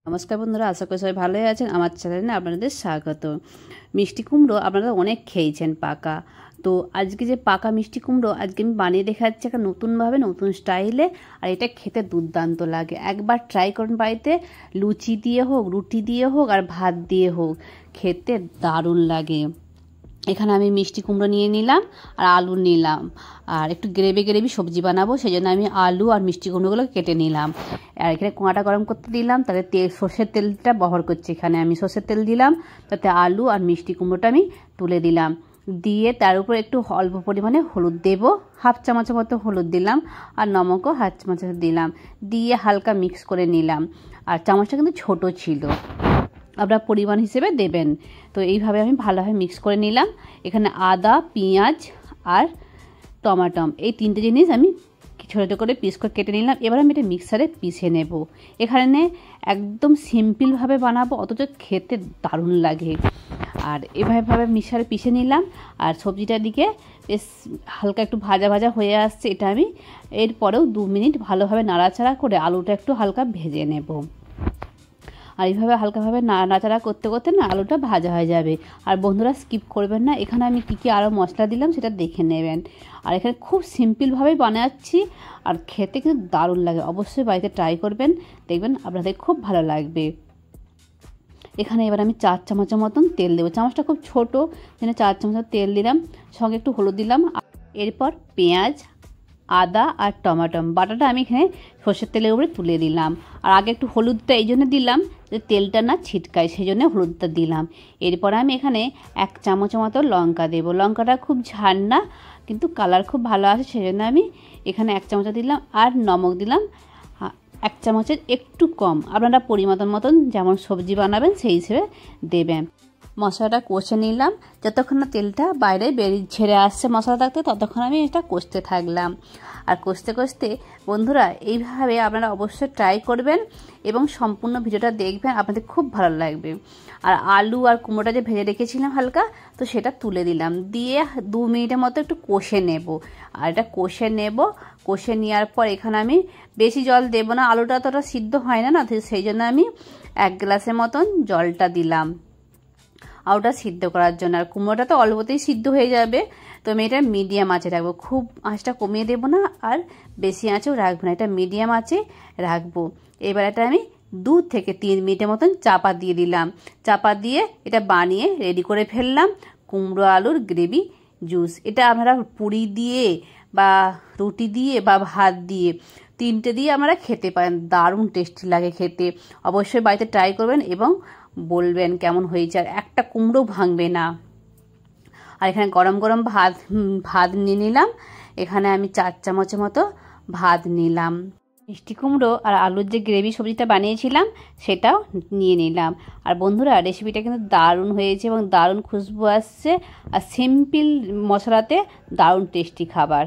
নমস্কার বন্ধুরা, আশা করি সবাই ভালোই আছেন। আমার চ্যানেলে আপনাদের স্বাগত। মিষ্টি কুমড়ো আপনারা অনেক খেয়েছেন পাকা। তো আজকে যে পাকা মিষ্টি কুমড়ো আজকে আমি বানিয়ে দেখাচ্ছি একটা নতুনভাবে, নতুন স্টাইলে। আর এটা খেতে দুর্দান্ত লাগে। একবার ট্রাই করুন বাড়িতে, লুচি দিয়ে হোক, রুটি দিয়ে হোক, আর ভাত দিয়ে হোক, খেতে দারুণ লাগে। এখানে আমি মিষ্টি কুমড়ো নিয়ে নিলাম আর আলু নিলাম, আর একটু গ্রেভি সবজি বানাবো, সেই জন্য আমি আলু আর মিষ্টি কুমড়োগুলো কেটে নিলাম। আর এখানে কড়াটা গরম করতে দিলাম, তাতে সর্ষের তেলটা ব্যবহার করছি। এখানে আমি সর্ষের তেল দিলাম, তাতে আলু আর মিষ্টি কুমড়োটা আমি তুলে দিলাম। দিয়ে তার উপর একটু অল্প পরিমাণে হলুদ দেবো, হাফ চামচের মতো হলুদ দিলাম, আর নমকও হাফ চামচ দিলাম। দিয়ে হালকা মিক্স করে নিলাম। আর চামচটা কিন্তু ছোট ছিল, আপনার পরিমাণ হিসেবে দেবেন। তো এইভাবে আমি ভালোভাবে মিক্স করে নিলাম। এখানে আদা, পেঁয়াজ আর টমাটম, এই তিনটে জিনিস আমি ছোটো ছোটো করে পিস করে কেটে নিলাম। এবার আমি এটা মিক্সারে পিষে নেব। এখানে একদম সিম্পলভাবে বানাবো, অথচ খেতে দারুণ লাগে। আর এভাবে মিক্সারে পিষে নিলাম। আর সবজিটার দিকে বেশ হালকা একটু ভাজা ভাজা হয়ে আসছে। এটা আমি এরপরেও 2 মিনিট ভালোভাবে নাড়াচাড়া করে আলুটা একটু হালকা ভেজে নেব। আর এইভাবে হালকাভাবে নাড়াচাড়া করতে করতে না আলুটা ভাজা হয়ে যাবে। আর বন্ধুরা, স্কিপ করবেন না, এখানে আমি কী আরও মশলা দিলাম সেটা দেখে নেবেন। আর এখানে খুব সিম্পলভাবেই বানাচ্ছি, আর খেতে কিন্তু দারুণ লাগে। অবশ্যই বাড়িতে ট্রাই করবেন, দেখবেন আপনাদের খুব ভালো লাগবে। এখানে এবার আমি 4 চামচের মতন তেল দেবো। চামচটা খুব ছোটো, এখানে 4 চামচ তেল দিলাম, সঙ্গে একটু হলুদ দিলাম। এরপর পেঁয়াজ, আদা আর টমাটম বাটাটা আমি এখানে সর্ষের তেলের উপরে তুলে দিলাম। আর আগে একটু হলুদটা এই জন্য দিলাম যে তেলটা না ছিটকায়, সেই জন্য হলুদটা দিলাম। এরপর আমি এখানে 1 চামচের মতো লঙ্কা দেবো। লঙ্কাটা খুব ঝাল না, কিন্তু কালার খুব ভালো আসে, সেই জন্য আমি এখানে 1 চামচ দিলাম। আর নমক দিলাম 1 চামচের একটু কম, আপনারা পরিমাণ মতন যেমন সবজি বানাবেন সেই হিসেবে দেবেন। মশলাটা কষে নিলাম, যতক্ষণ না তেলটা বাইরে ছেড়ে আসছে মশলা থাকতে, ততক্ষণ আমি এটা কষতে থাকলাম। আর কষতে কষতে বন্ধুরা, এইভাবে আপনারা অবশ্যই ট্রাই করবেন এবং সম্পূর্ণ ভিডিওটা দেখবেন, আপনাদের খুব ভালো লাগবে। আর আলু আর কুমড়োটা যে ভেজে রেখেছিলাম হালকা, তো সেটা তুলে দিলাম। দিয়ে 2 মিনিটের মতো একটু কষে নেব। আর এটা কষে নেব। কষে নেওয়ার পর এখানে আমি বেশি জল দেবো না, আলুটা তো সিদ্ধ হয় না, সেই জন্য আমি 1 গ্লাসের মতন জলটা দিলাম আলুটা সিদ্ধ করার জন্য। আর কুমড়োটা তো অল্পতেই সিদ্ধ হয়ে যাবে। তো আমি এটা মিডিয়াম আঁচে রাখবো, খুব আঁচটা কমিয়ে দেবো না, আর বেশি আঁচেও রাখবো না, এটা মিডিয়াম আঁচে রাখবো। এবার এটা আমি 2 থেকে 3 মিনিটের মতন চাপা দিয়ে দিলাম। চাপা দিয়ে এটা বানিয়ে রেডি করে ফেললাম কুমড়ো আলুর গ্রেভি জুস। এটা আপনারা পুরি দিয়ে বা রুটি দিয়ে বা ভাত দিয়ে, 3টে দিয়ে আপনারা খেতে পারেন। দারুণ টেস্টি লাগে খেতে। অবশ্যই বাড়িতে ট্রাই করবেন এবং বলবেন কেমন হয়েছে। আর একটা কুমড়ো ভাঙবে না। আর এখানে গরম গরম ভাত নিয়ে নিলাম। এখানে আমি 4 চামচের মতো ভাত নিলাম। মিষ্টি কুমড়ো আর আলুর যে গ্রেভি সবজিটা বানিয়েছিলাম সেটাও নিয়ে নিলাম। আর বন্ধুরা, রেসিপিটা কিন্তু দারুণ হয়েছে এবং দারুণ খুশবু আসছে। আর সিম্পল মশলাতে দারুণ টেস্টি খাবার।